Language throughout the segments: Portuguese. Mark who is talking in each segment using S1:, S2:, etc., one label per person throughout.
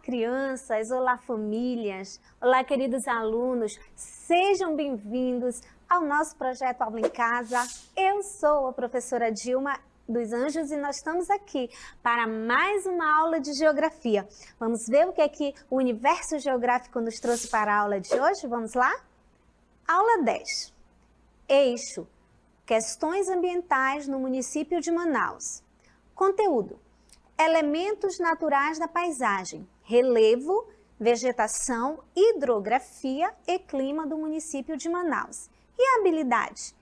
S1: crianças, olá famílias, olá queridos alunos, sejam bem-vindos ao nosso projeto Aula em Casa. Eu sou a professora Dilma dos Anjos e nós estamos aqui para mais uma aula de Geografia. Vamos ver o que é que o universo geográfico nos trouxe para a aula de hoje? Vamos lá? Aula 10. Eixo. Questões ambientais no município de Manaus. Conteúdo. Elementos naturais da paisagem, relevo, vegetação, hidrografia e clima do município de Manaus. E a habilidade?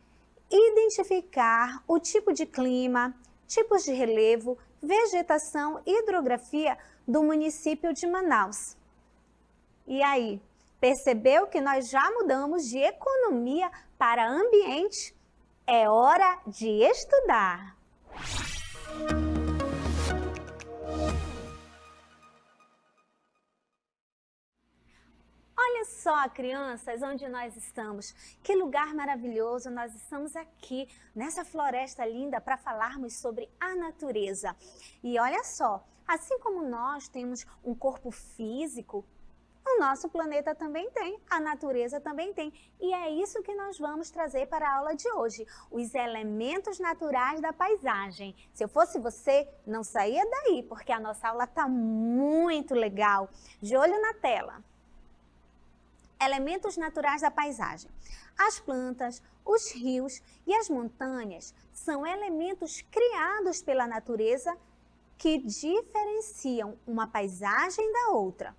S1: Identificar o tipo de clima, tipos de relevo, vegetação e hidrografia do município de Manaus. E aí, percebeu que nós já mudamos de economia para ambiente? É hora de estudar! Olha só, crianças, onde nós estamos. Que lugar maravilhoso, nós estamos aqui nessa floresta linda para falarmos sobre a natureza. E olha só, assim como nós temos um corpo físico, o nosso planeta também tem, a natureza também tem. E é isso que nós vamos trazer para a aula de hoje, os elementos naturais da paisagem. Se eu fosse você, não saía daí, porque a nossa aula está muito legal. De olho na tela. Elementos naturais da paisagem. As plantas, os rios e as montanhas são elementos criados pela natureza que diferenciam uma paisagem da outra.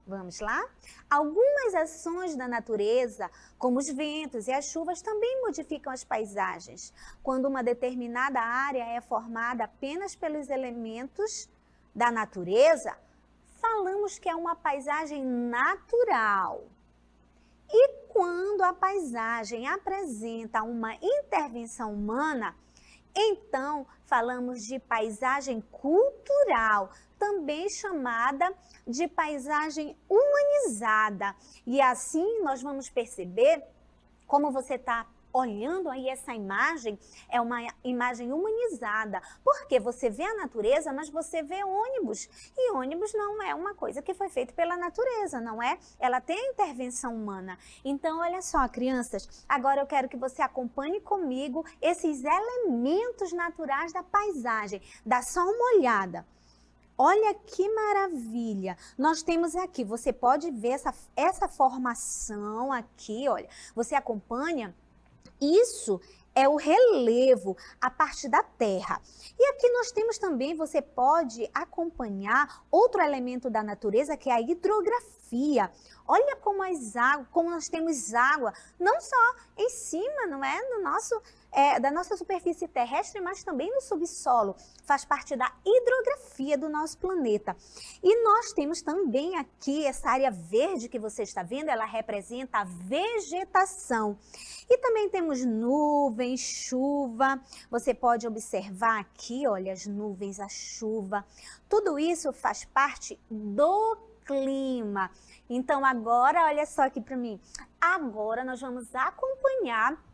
S1: Vamos lá? Algumas ações da natureza, como os ventos e as chuvas, também modificam as paisagens. Quando uma determinada área é formada apenas pelos elementos da natureza, falamos que é uma paisagem natural. E quando a paisagem apresenta uma intervenção humana, então falamos de paisagem cultural, também chamada de paisagem humanizada. E assim nós vamos perceber como você está olhando aí essa imagem, é uma imagem humanizada, porque você vê a natureza, mas você vê ônibus, e ônibus não é uma coisa que foi feita pela natureza, não é? Ela tem a intervenção humana. Então, olha só, crianças, agora eu quero que você acompanhe comigo esses elementos naturais da paisagem. Dá só uma olhada. Olha que maravilha! Nós temos aqui, você pode ver essa formação aqui, olha, você acompanha. Isso é o relevo, a parte da terra. E aqui nós temos também, você pode acompanhar outro elemento da natureza, que é a hidrografia. Olha como como nós temos água, não só em cima, não é, da nossa superfície terrestre, mas também no subsolo. Faz parte da hidrografia do nosso planeta. E nós temos também aqui essa área verde que você está vendo, ela representa a vegetação. E também temos nuvens, chuva. Você pode observar aqui, olha, as nuvens, a chuva. Tudo isso faz parte do clima. Então agora, olha só aqui para mim. Agora nós vamos acompanhar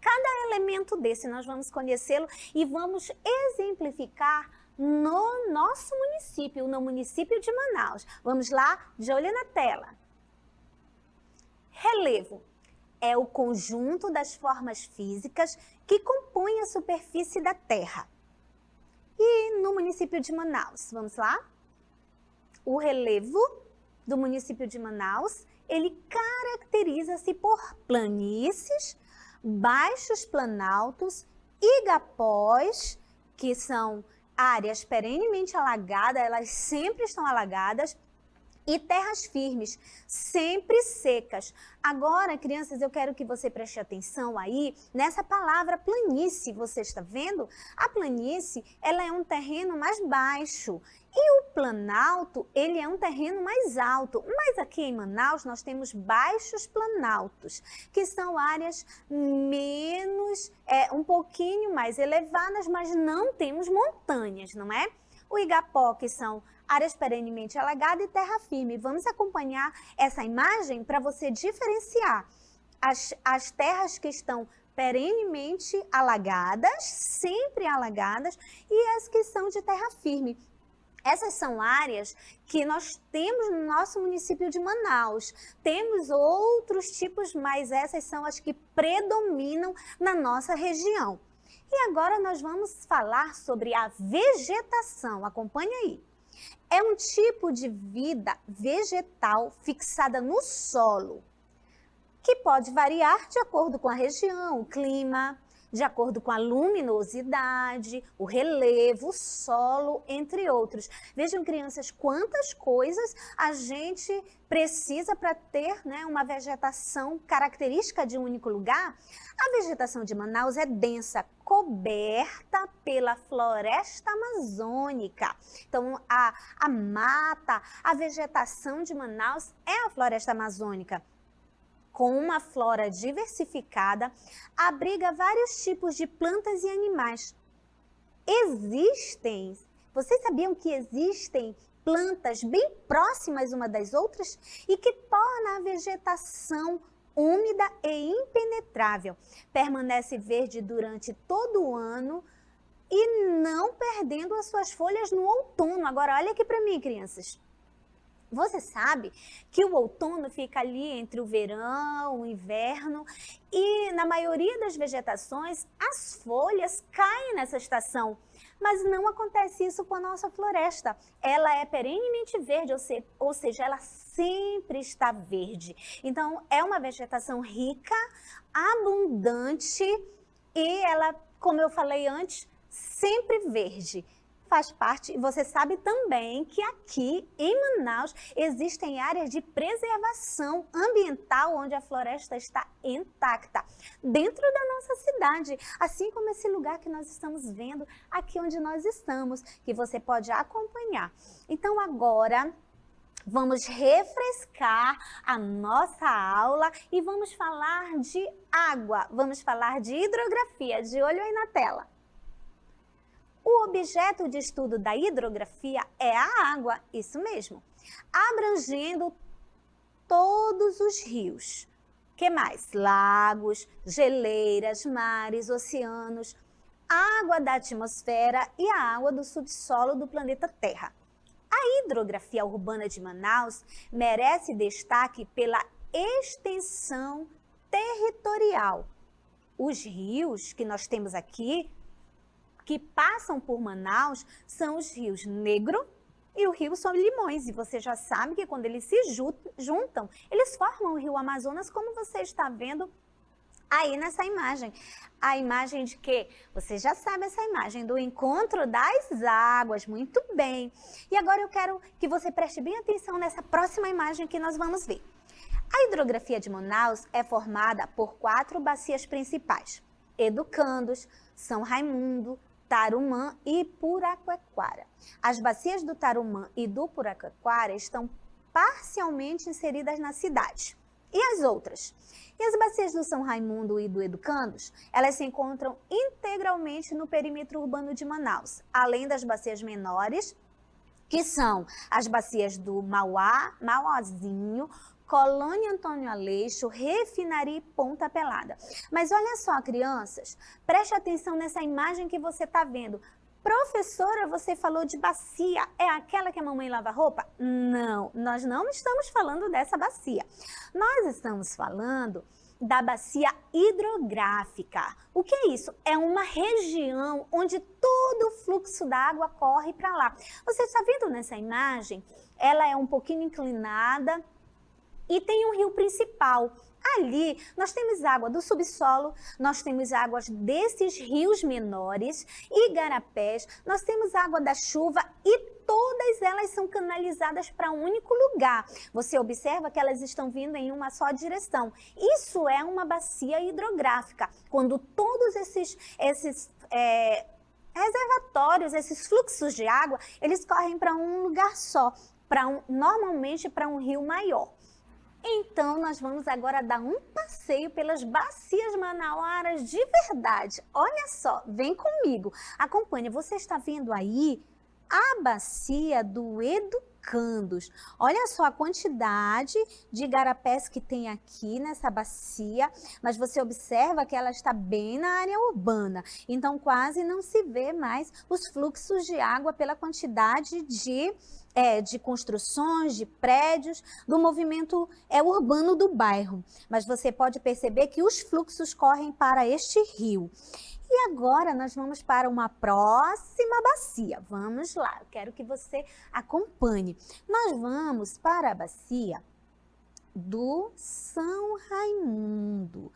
S1: cada elemento desse, nós vamos conhecê-lo e vamos exemplificar no nosso município, no município de Manaus. Vamos lá, de olho na tela. Relevo é o conjunto das formas físicas que compõem a superfície da Terra. E no município de Manaus, vamos lá? O relevo do município de Manaus, ele caracteriza-se por planícies, baixos planaltos, igapós, que são áreas perenemente alagadas, elas sempre estão alagadas, e terras firmes, sempre secas. Agora, crianças, eu quero que você preste atenção aí nessa palavra planície, você está vendo? A planície, ela é um terreno mais baixo e o planalto, ele é um terreno mais alto. Mas aqui em Manaus nós temos baixos planaltos, que são áreas menos, um pouquinho mais elevadas, mas não temos montanhas, não é? O igapó, que são áreas perenemente alagadas e terra firme. Vamos acompanhar essa imagem para você diferenciar as terras que estão perenemente alagadas, sempre alagadas, e as que são de terra firme. Essas são áreas que nós temos no nosso município de Manaus. Temos outros tipos, mas essas são as que predominam na nossa região. E agora nós vamos falar sobre a vegetação. Acompanhe aí. É um tipo de vida vegetal fixada no solo, que pode variar de acordo com a região, o clima, de acordo com a luminosidade, o relevo, o solo, entre outros. Vejam, crianças, quantas coisas a gente precisa para ter, né, uma vegetação característica de um único lugar. A vegetação de Manaus é densa, coberta pela floresta amazônica. Então, a mata, a vegetação de Manaus é a floresta amazônica. Com uma flora diversificada, abriga vários tipos de plantas e animais. Vocês sabiam que existem plantas bem próximas uma das outras e que torna a vegetação úmida e impenetrável. Permanece verde durante todo o ano e não perdendo as suas folhas no outono. Agora, olha aqui para mim, crianças. Você sabe que o outono fica ali entre o verão, o inverno, e na maioria das vegetações as folhas caem nessa estação. Mas não acontece isso com a nossa floresta. Ela é perenemente verde, ou seja, ela sempre está verde. Então, é uma vegetação rica, abundante e ela, como eu falei antes, sempre verde. Faz parte, você sabe também que aqui em Manaus existem áreas de preservação ambiental onde a floresta está intacta, dentro da nossa cidade, assim como esse lugar que nós estamos vendo aqui onde nós estamos, que você pode acompanhar. Então agora vamos refrescar a nossa aula e vamos falar de água, vamos falar de hidrografia, de olho aí na tela. O objeto de estudo da hidrografia é a água, isso mesmo, abrangendo todos os rios. Que mais? Lagos, geleiras, mares, oceanos, água da atmosfera e a água do subsolo do planeta Terra. A hidrografia urbana de Manaus merece destaque pela extensão territorial. Os rios que nós temos aqui, que passam por Manaus, são os rios Negro e o rio Solimões. E você já sabe que quando eles se juntam, eles formam o rio Amazonas, como você está vendo aí nessa imagem. A imagem de quê? Você já sabe essa imagem do encontro das águas, muito bem. E agora eu quero que você preste bem atenção nessa próxima imagem que nós vamos ver. A hidrografia de Manaus é formada por 4 bacias principais: Educandos, São Raimundo, Tarumã e Puraquequara. As bacias do Tarumã e do Puraquequara estão parcialmente inseridas na cidade. E as outras? E as bacias do São Raimundo e do Educandos, elas se encontram integralmente no perímetro urbano de Manaus, além das bacias menores, que são as bacias do Mauá, Mauazinho, Colônia Antônio Aleixo, Refinaria e Ponta Pelada. Mas olha só, crianças, preste atenção nessa imagem que você está vendo. Professora, você falou de bacia, é aquela que a mamãe lava roupa? Não, nós não estamos falando dessa bacia. Nós estamos falando da bacia hidrográfica. O que é isso? É uma região onde todo o fluxo da água corre para lá. Você está vendo nessa imagem? Ela é um pouquinho inclinada e tem um rio principal. Ali nós temos água do subsolo, nós temos águas desses rios menores, igarapés, nós temos água da chuva e todas elas são canalizadas para um único lugar. Você observa que elas estão vindo em uma só direção. Isso é uma bacia hidrográfica, quando todos esses reservatórios, esses fluxos de água, eles correm para um lugar só, normalmente para um rio maior. Então, nós vamos agora dar um passeio pelas bacias manauaras de verdade. Olha só, vem comigo, acompanha. Você está vendo aí a bacia do Educandos. educandos. Olha só a quantidade de igarapés que tem aqui nessa bacia, mas você observa que ela está bem na área urbana, então quase não se vê mais os fluxos de água pela quantidade de construções, de prédios, do movimento urbano do bairro. Mas você pode perceber que os fluxos correm para este rio. E agora nós vamos para uma próxima bacia. Vamos lá, eu quero que você acompanhe. Nós vamos para a bacia do São Raimundo,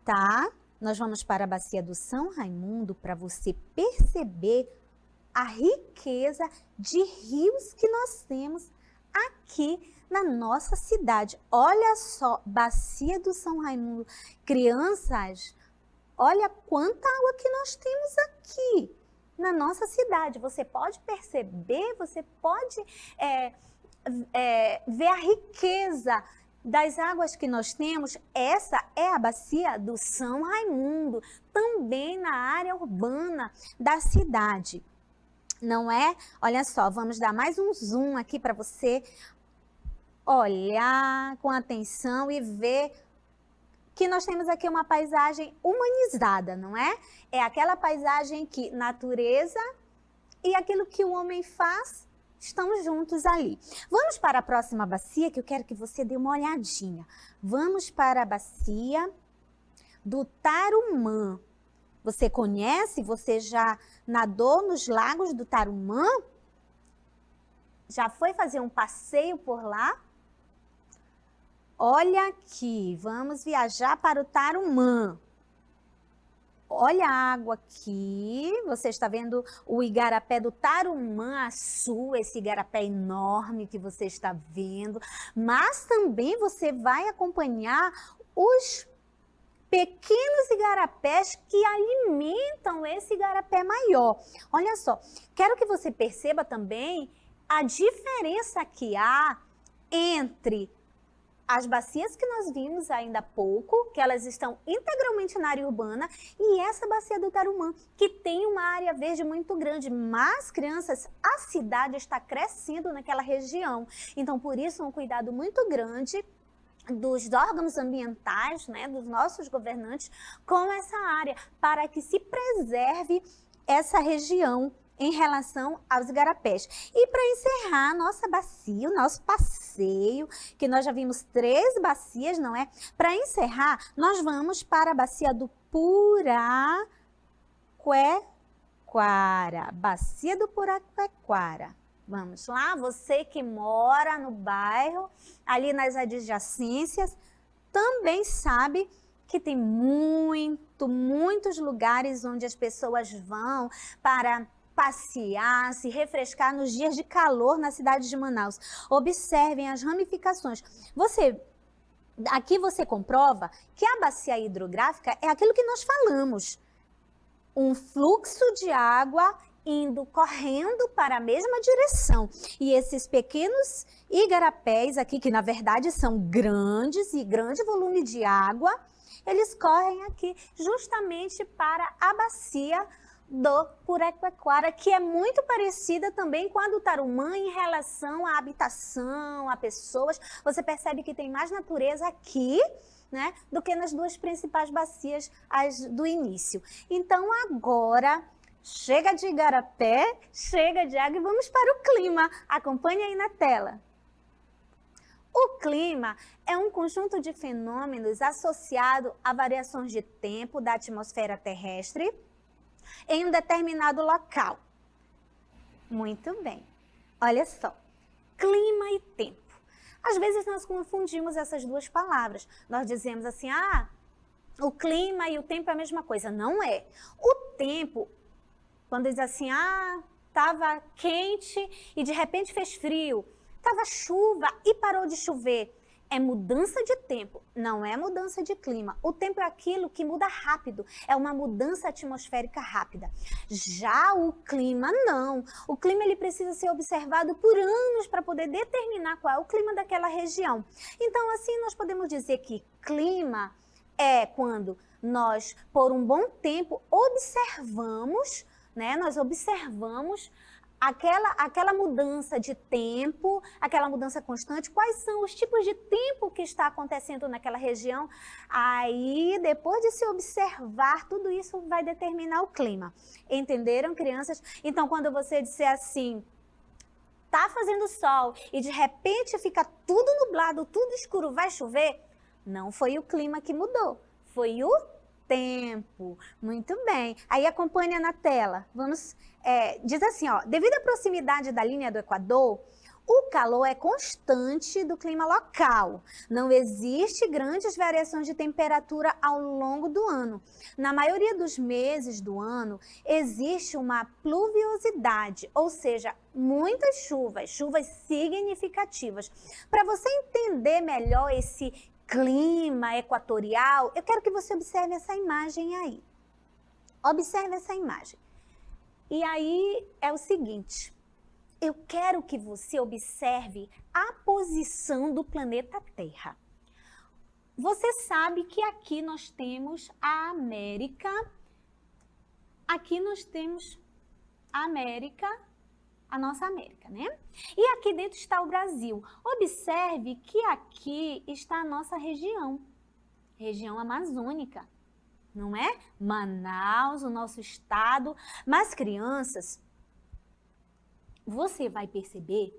S1: tá? Nós vamos para a bacia do São Raimundo para você perceber a riqueza de rios que nós temos aqui na nossa cidade. Olha só, bacia do São Raimundo. Crianças, olha quanta água que nós temos aqui na nossa cidade. Você pode perceber, você pode ver a riqueza das águas que nós temos. Essa é a bacia do São Raimundo, também na área urbana da cidade. Não é? Olha só, vamos dar mais um zoom aqui para você olhar com atenção e ver que nós temos aqui uma paisagem humanizada, não é? É aquela paisagem que natureza e aquilo que o homem faz estão juntos ali. Vamos para a próxima bacia, que eu quero que você dê uma olhadinha. Vamos para a bacia do Tarumã. Você conhece? Você já nadou nos lagos do Tarumã? Já foi fazer um passeio por lá? Olha aqui, vamos viajar para o Tarumã. Olha a água aqui, você está vendo o igarapé do Tarumã-Açu, esse igarapé enorme que você está vendo. Mas também você vai acompanhar os pequenos igarapés que alimentam esse igarapé maior. Olha só, quero que você perceba também a diferença que há entre as bacias que nós vimos ainda há pouco, que elas estão integralmente na área urbana, e essa bacia do Tarumã, que tem uma área verde muito grande. Mas, crianças, a cidade está crescendo naquela região. Então, por isso, um cuidado muito grande dos órgãos ambientais, né, dos nossos governantes, com essa área, para que se preserve essa região em relação aos igarapés. E para encerrar a nossa bacia, o nosso passeio, que nós já vimos 3 bacias, não é? Para encerrar, nós vamos para a bacia do Puraquequara. Bacia do Puraquequara. Vamos lá, você que mora no bairro, ali nas adjacências, também sabe que tem muitos lugares onde as pessoas vão para passear, se refrescar nos dias de calor na cidade de Manaus. Observem as ramificações. Aqui você comprova que a bacia hidrográfica é aquilo que nós falamos. Um fluxo de água indo correndo para a mesma direção. E esses pequenos igarapés aqui, que na verdade são grandes e grande volume de água, eles correm aqui justamente para a bacia do Puraquequara, que é muito parecida também com a do Tarumã em relação à habitação, a pessoas. Você percebe que tem mais natureza aqui, né, do que nas 2 principais bacias as do início. Então agora, chega de igarapé, chega de água e vamos para o clima. Acompanhe aí na tela. O clima é um conjunto de fenômenos associado a variações de tempo da atmosfera terrestre em um determinado local. Muito bem. Olha só, clima e tempo. Às vezes nós confundimos essas 2 palavras. Nós dizemos assim, o clima e o tempo é a mesma coisa. Não é. O tempo, quando diz assim, estava quente e de repente fez frio, estava chuva e parou de chover. É mudança de tempo, não é mudança de clima. O tempo é aquilo que muda rápido, é uma mudança atmosférica rápida. Já o clima, não. O clima ele precisa ser observado por anos para poder determinar qual é o clima daquela região. Então, assim, nós podemos dizer que clima é quando nós, por um bom tempo, observamos, né? Nós observamos aquela mudança de tempo, aquela mudança constante, quais são os tipos de tempo que está acontecendo naquela região. Aí, depois de se observar, tudo isso vai determinar o clima. Entenderam, crianças? Então, quando você disser assim, tá fazendo sol e de repente fica tudo nublado, tudo escuro, vai chover, não foi o clima que mudou, foi o tempo. Muito bem. Aí acompanha na tela. Diz assim, ó, devido à proximidade da linha do Equador, o calor é constante do clima local. Não existe grandes variações de temperatura ao longo do ano. Na maioria dos meses do ano, existe uma pluviosidade, ou seja, muitas chuvas significativas. Para você entender melhor esse clima equatorial, eu quero que você observe essa imagem aí. Observe essa imagem. E aí é o seguinte, eu quero que você observe a posição do planeta Terra. Você sabe que aqui nós temos a América, aqui nós temos a América, a nossa América, né? E aqui dentro está o Brasil. Observe que aqui está a nossa região amazônica, não é? Manaus, o nosso estado. Mas, crianças, você vai perceber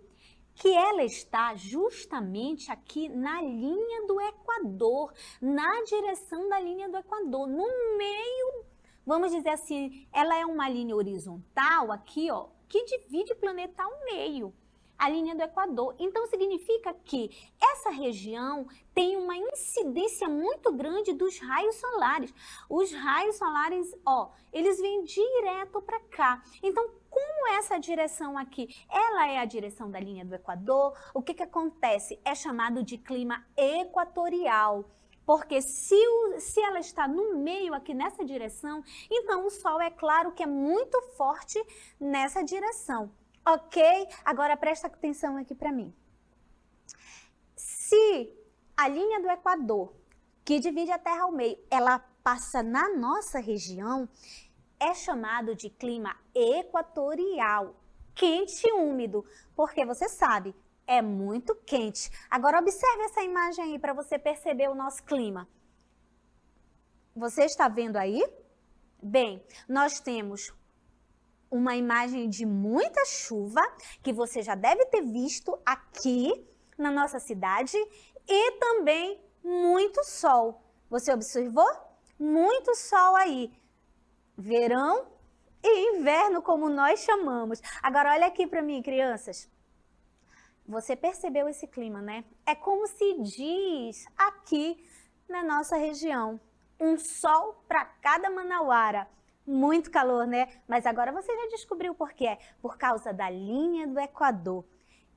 S1: que ela está justamente aqui na linha do Equador, na direção da linha do Equador, no meio, vamos dizer assim, ela é uma linha horizontal aqui, ó, que divide o planeta ao meio, a linha do Equador. Então, significa que essa região tem uma incidência muito grande dos raios solares. Os raios solares, ó, eles vêm direto para cá. Então, como essa direção aqui, ela é a direção da linha do Equador, o que acontece? É chamado de clima equatorial. Porque se ela está no meio aqui nessa direção, então o Sol é claro que é muito forte nessa direção, ok? Agora presta atenção aqui para mim. Se a linha do Equador, que divide a Terra ao meio, ela passa na nossa região, é chamado de clima equatorial, quente e úmido, porque você sabe, é muito quente. Agora observe essa imagem aí para você perceber o nosso clima. Você está vendo aí? Bem, nós temos uma imagem de muita chuva, que você já deve ter visto aqui na nossa cidade, e também muito sol. Você observou? Muito sol aí. Verão e inverno, como nós chamamos. Agora olha aqui para mim, crianças. Você percebeu esse clima, né? É como se diz aqui na nossa região. Um sol para cada manauara. Muito calor, né? Mas agora você já descobriu por quê? Por causa da linha do Equador.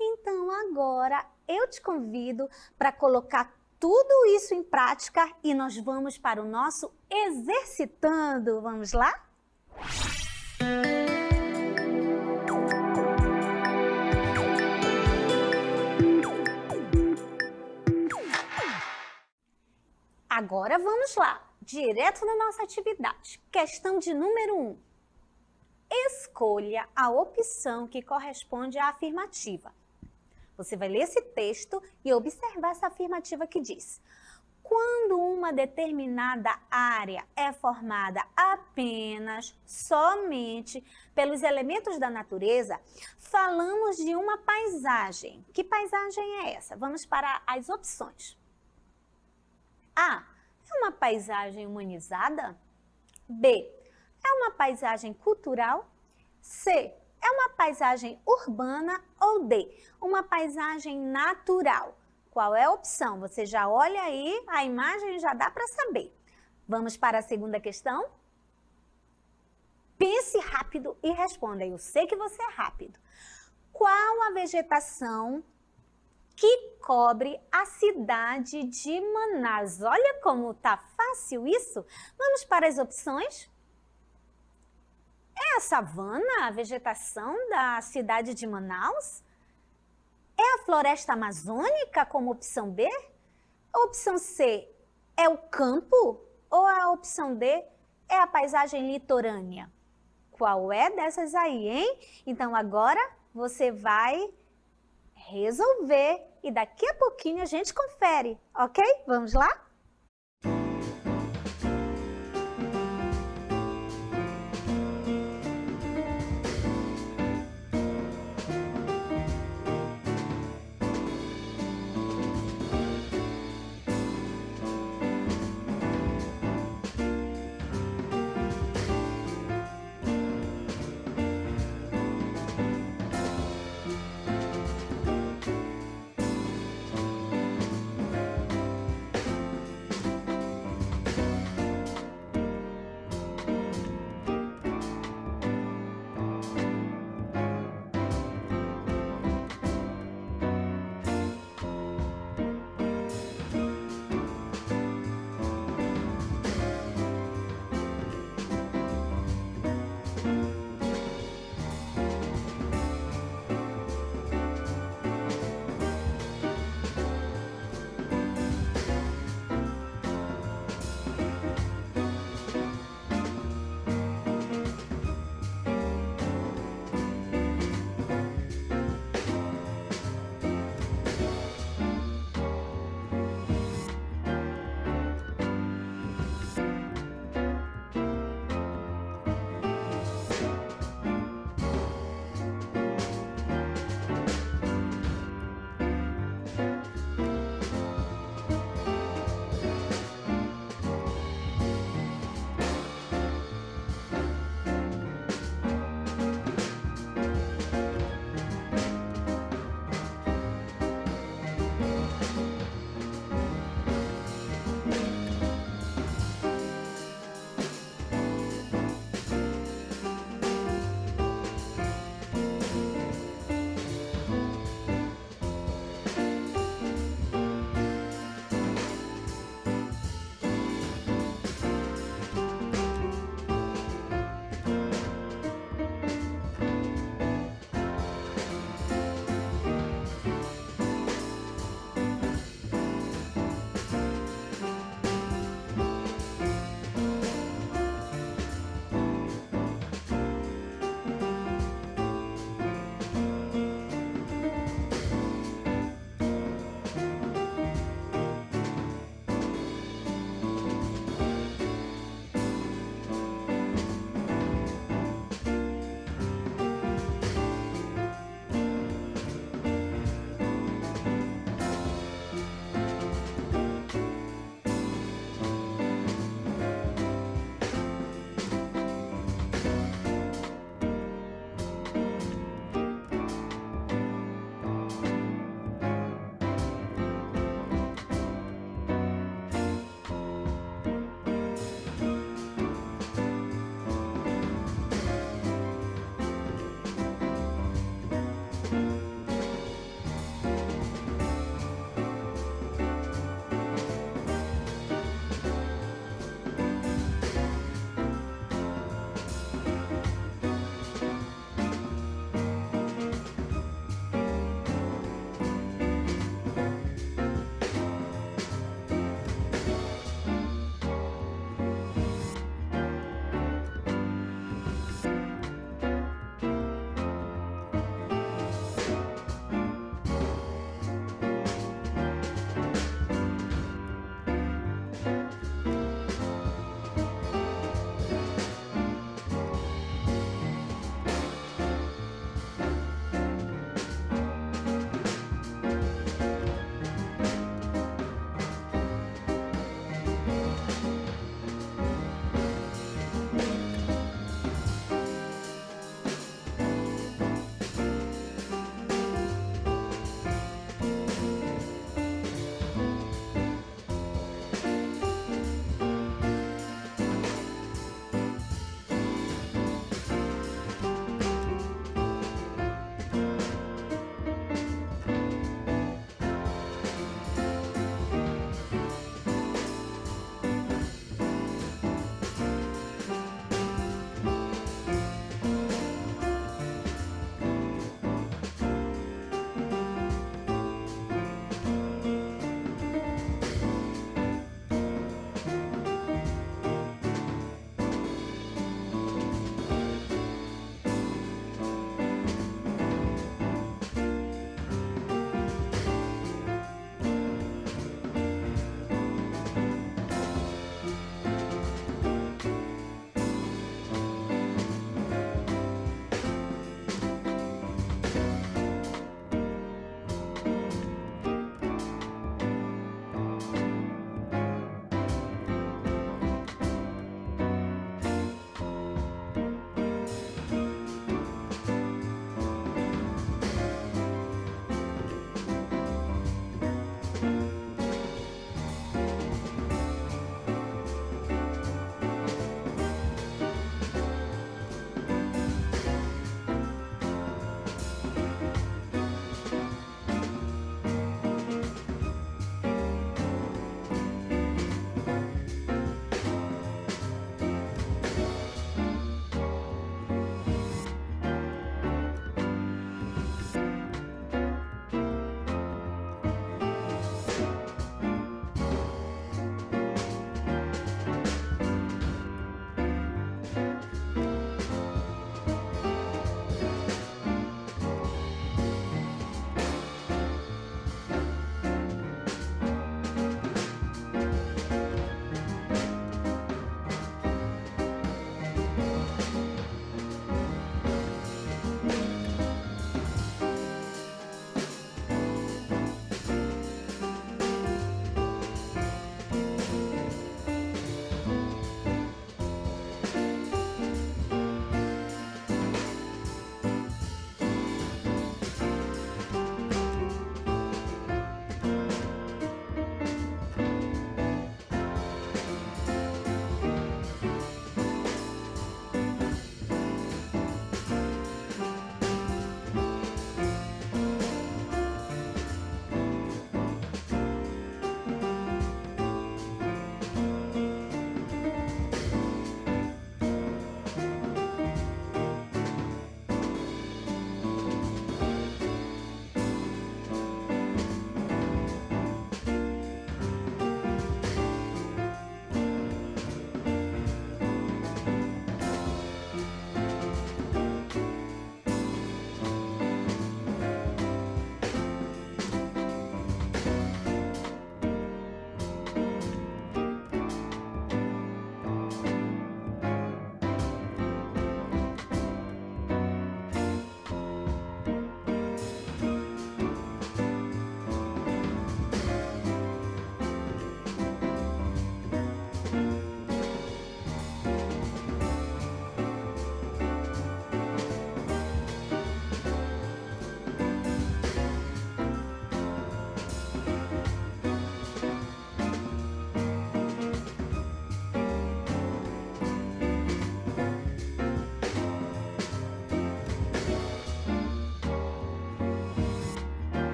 S1: Então agora eu te convido para colocar tudo isso em prática e nós vamos para o nosso exercitando. Vamos lá? Agora vamos lá, direto na nossa atividade. Questão de número 1. Escolha a opção que corresponde à afirmativa. Você vai ler esse texto e observar essa afirmativa que diz: quando uma determinada área é formada apenas, somente pelos elementos da natureza, falamos de uma paisagem. Que paisagem é essa? Vamos para as opções. A. É uma paisagem humanizada? B. É uma paisagem cultural? C. É uma paisagem urbana? Ou D. Uma paisagem natural? Qual é a opção? Você já olha aí a imagem e já dá para saber. Vamos para a segunda questão? Pense rápido e responda. Eu sei que você é rápido. Qual a vegetação que cobre a cidade de Manaus? Olha como tá fácil isso. Vamos para as opções? É a savana, a vegetação da cidade de Manaus? É a floresta amazônica como opção B? A opção C é o campo? Ou a opção D é a paisagem litorânea? Qual é dessas aí, hein? Então agora você vai resolver e daqui a pouquinho a gente confere, ok? Vamos lá?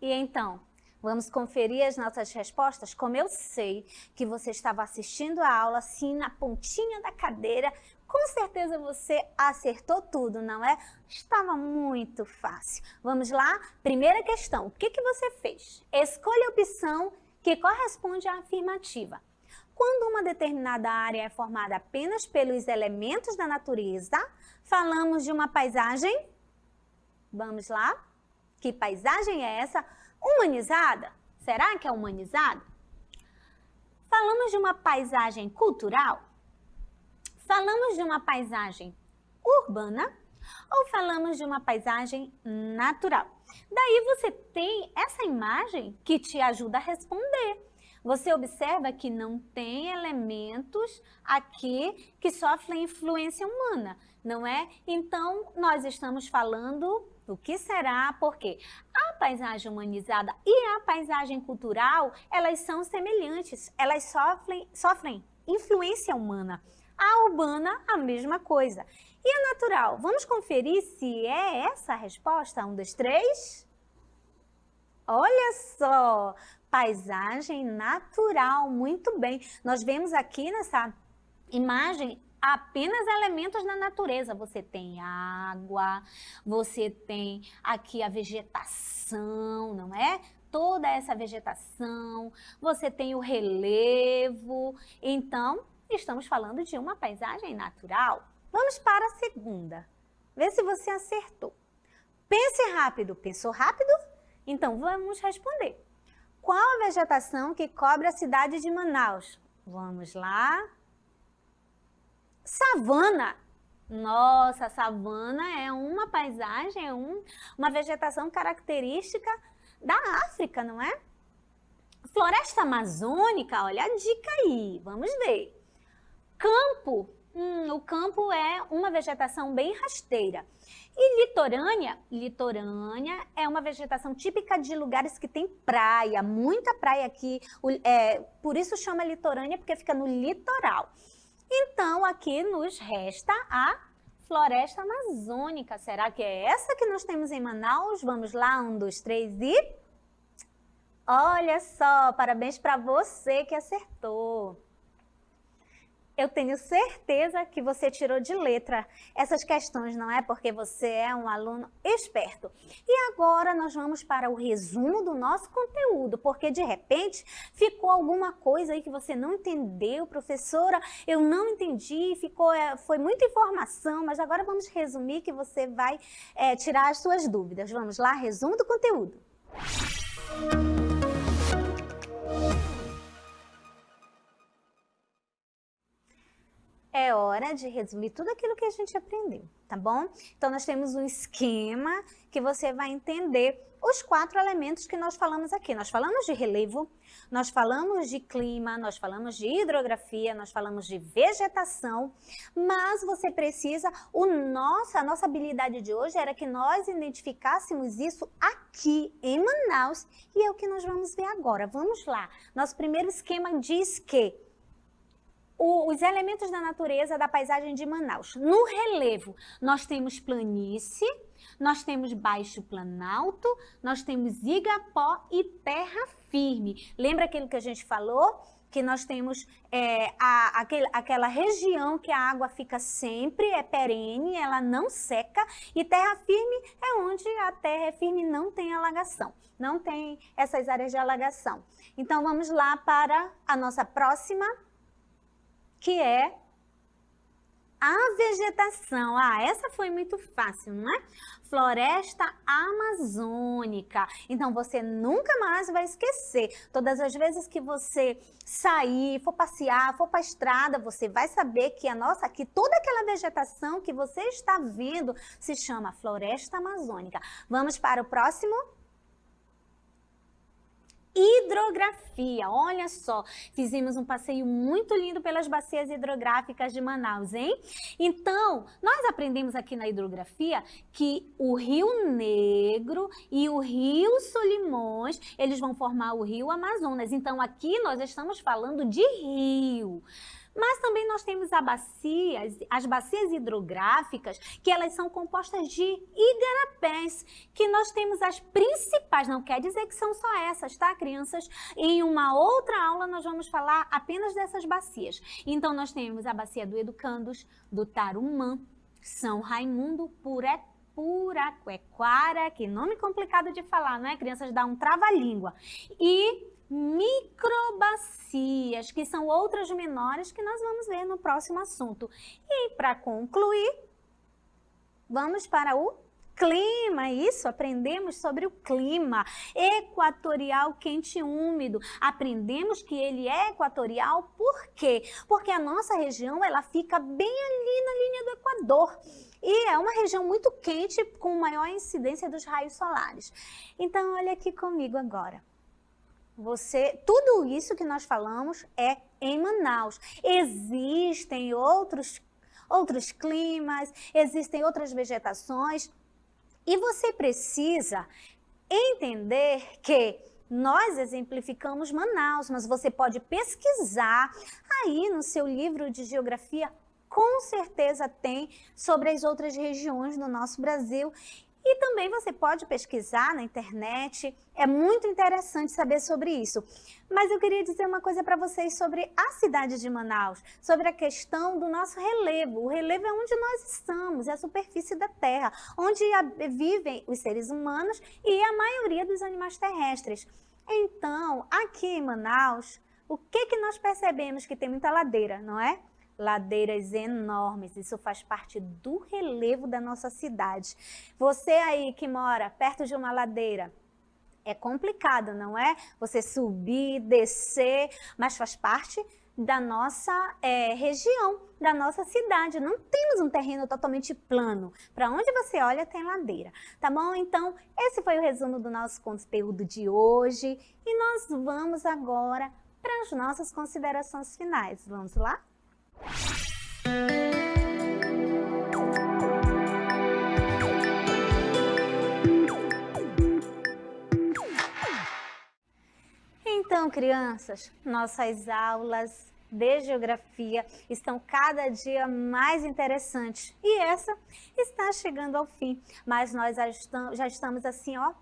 S1: E então, vamos conferir as nossas respostas? Como eu sei que você estava assistindo a aula assim na pontinha da cadeira, com certeza você acertou tudo, não é? Estava muito fácil. Vamos lá? Primeira questão, o que você fez? Escolha a opção que corresponde à afirmativa. Quando uma determinada área é formada apenas pelos elementos da natureza, falamos de uma paisagem? Vamos lá? Que paisagem é essa? Humanizada? Será que é humanizada? Falamos de uma paisagem cultural? Falamos de uma paisagem urbana? Ou falamos de uma paisagem natural? Daí você tem essa imagem que te ajuda a responder. Você observa que não tem elementos aqui que sofrem influência humana, não é? Então, nós estamos falando do que será, porque a paisagem humanizada e a paisagem cultural, elas são semelhantes, elas sofrem influência humana. A urbana, a mesma coisa. E a natural? Vamos conferir se é essa a resposta? 1, 2, 3. Olha só! Paisagem natural, muito bem. Nós vemos aqui nessa imagem apenas elementos da natureza. Você tem água, você tem aqui a vegetação, não é? Toda essa vegetação, você tem o relevo. Então, estamos falando de uma paisagem natural. Vamos para a segunda. Vê se você acertou. Pense rápido. Pensou rápido? Então, vamos responder. Qual a vegetação que cobre a cidade de Manaus? Vamos lá. Savana. Nossa, a savana é uma paisagem, é uma vegetação característica da África, não é? Floresta amazônica, olha a dica aí, vamos ver. Campo. O campo é uma vegetação bem rasteira. E litorânea é uma vegetação típica de lugares que tem praia, muita praia aqui, por isso chama litorânea, porque fica no litoral. Então, aqui nos resta a floresta amazônica. Será que é essa que nós temos em Manaus? Vamos lá, 1, 2, 3 e... Olha só, parabéns para você que acertou. Eu tenho certeza que você tirou de letra essas questões, não é? Porque você é um aluno esperto. E agora nós vamos para o resumo do nosso conteúdo, porque de repente ficou alguma coisa aí que você não entendeu, professora, eu não entendi, foi muita informação, mas agora vamos resumir que você vai tirar as suas dúvidas. Vamos lá, resumo do conteúdo. É hora de resumir tudo aquilo que a gente aprendeu, tá bom? Então, nós temos um esquema que você vai entender os 4 elementos que nós falamos aqui. Nós falamos de relevo, nós falamos de clima, nós falamos de hidrografia, nós falamos de vegetação, mas você precisa, a nossa habilidade de hoje era que nós identificássemos isso aqui em Manaus e é o que nós vamos ver agora. Vamos lá. Nosso primeiro esquema diz que os elementos da natureza da paisagem de Manaus. No relevo, nós temos planície, nós temos baixo planalto, nós temos igapó e terra firme. Lembra aquilo que a gente falou? Que nós temos aquela região que a água fica sempre, é perene, ela não seca, e terra firme é onde a terra firme não tem alagação, não tem essas áreas de alagação. Então, vamos lá para a nossa próxima, que é a vegetação. Essa foi muito fácil, não é? Floresta amazônica. Então, você nunca mais vai esquecer. Todas as vezes que você sair, for passear, for para a estrada, você vai saber que aqui toda aquela vegetação que você está vendo se chama floresta amazônica. Vamos para o próximo? Hidrografia, olha só, fizemos um passeio muito lindo pelas bacias hidrográficas de Manaus, hein? Então, nós aprendemos aqui na hidrografia que o Rio Negro e o Rio Solimões, eles vão formar o Rio Amazonas. Então, aqui nós estamos falando de rio. Mas também nós temos as bacias hidrográficas, que elas são compostas de igarapés, que nós temos as principais, não quer dizer que são só essas, tá, crianças? Em uma outra aula nós vamos falar apenas dessas bacias. Então nós temos a bacia do Educandos, do Tarumã, São Raimundo, Puraquequara, que nome complicado de falar, não é, crianças? Dá um trava-língua. E microbacias, que são outras menores que nós vamos ver no próximo assunto. E para concluir, vamos para o clima, isso, aprendemos sobre o clima equatorial quente e úmido. Aprendemos que ele é equatorial, por quê? Porque a nossa região, ela fica bem ali na linha do Equador. E é uma região muito quente, com maior incidência dos raios solares. Então, olha aqui comigo agora. Tudo isso que nós falamos é em Manaus. Existem outros climas, existem outras vegetações, e você precisa entender que nós exemplificamos Manaus, mas você pode pesquisar aí no seu livro de geografia, com certeza tem sobre as outras regiões do nosso Brasil. E também você pode pesquisar na internet, é muito interessante saber sobre isso. Mas eu queria dizer uma coisa para vocês sobre a cidade de Manaus, sobre a questão do nosso relevo. O relevo é onde nós estamos, é a superfície da Terra, onde vivem os seres humanos e a maioria dos animais terrestres. Então, aqui em Manaus, o que nós percebemos? Que tem muita ladeira, não é? Ladeiras enormes, isso faz parte do relevo da nossa cidade. Você aí que mora perto de uma ladeira, é complicado, não é? Você subir, descer, mas faz parte da nossa região, da nossa cidade. Não temos um terreno totalmente plano. Para onde você olha tem ladeira, tá bom? Então, esse foi o resumo do nosso conteúdo de hoje e nós vamos agora para as nossas considerações finais. Vamos lá? Então, crianças, nossas aulas de geografia estão cada dia mais interessantes e essa está chegando ao fim, mas nós já estamos assim, ó,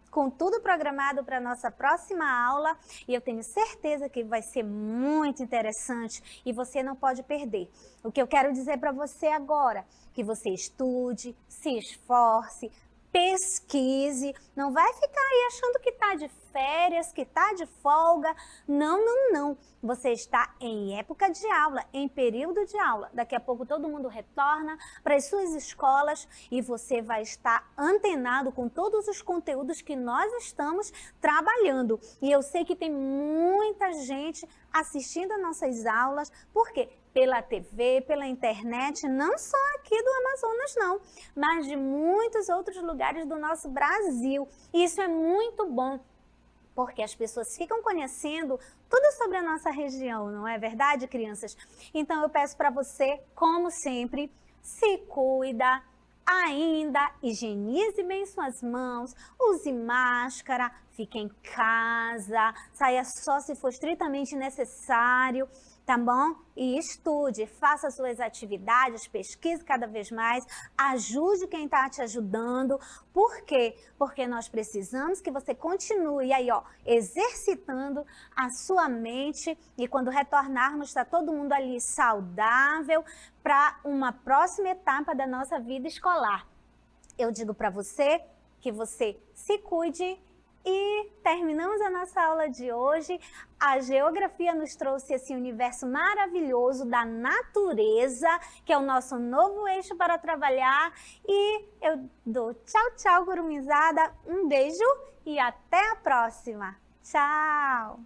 S1: com tudo programado para a nossa próxima aula e eu tenho certeza que vai ser muito interessante e você não pode perder. O que eu quero dizer para você agora, que você estude, se esforce, pesquise, não vai ficar aí achando que está de férias, que está de folga. Não, não, não. Você está em época de aula, em período de aula. Daqui a pouco todo mundo retorna para as suas escolas e você vai estar antenado com todos os conteúdos que nós estamos trabalhando. E eu sei que tem muita gente assistindo a nossas aulas, por quê? Pela TV, pela internet, não só aqui do Amazonas não, mas de muitos outros lugares do nosso Brasil. E isso é muito bom, porque as pessoas ficam conhecendo tudo sobre a nossa região, não é verdade, crianças? Então eu peço para você, como sempre, se cuida, ainda higienize bem suas mãos, use máscara, fique em casa, saia só se for estritamente necessário, tá bom? E estude, faça suas atividades, pesquise cada vez mais, ajude quem está te ajudando. Por quê? Porque nós precisamos que você continue aí, ó, exercitando a sua mente e quando retornarmos, está todo mundo ali saudável para uma próxima etapa da nossa vida escolar. Eu digo para você que você se cuide. E terminamos a nossa aula de hoje. A geografia nos trouxe esse universo maravilhoso da natureza, que é o nosso novo eixo para trabalhar. E eu dou tchau, tchau, gurumizada. Um beijo e até a próxima. Tchau!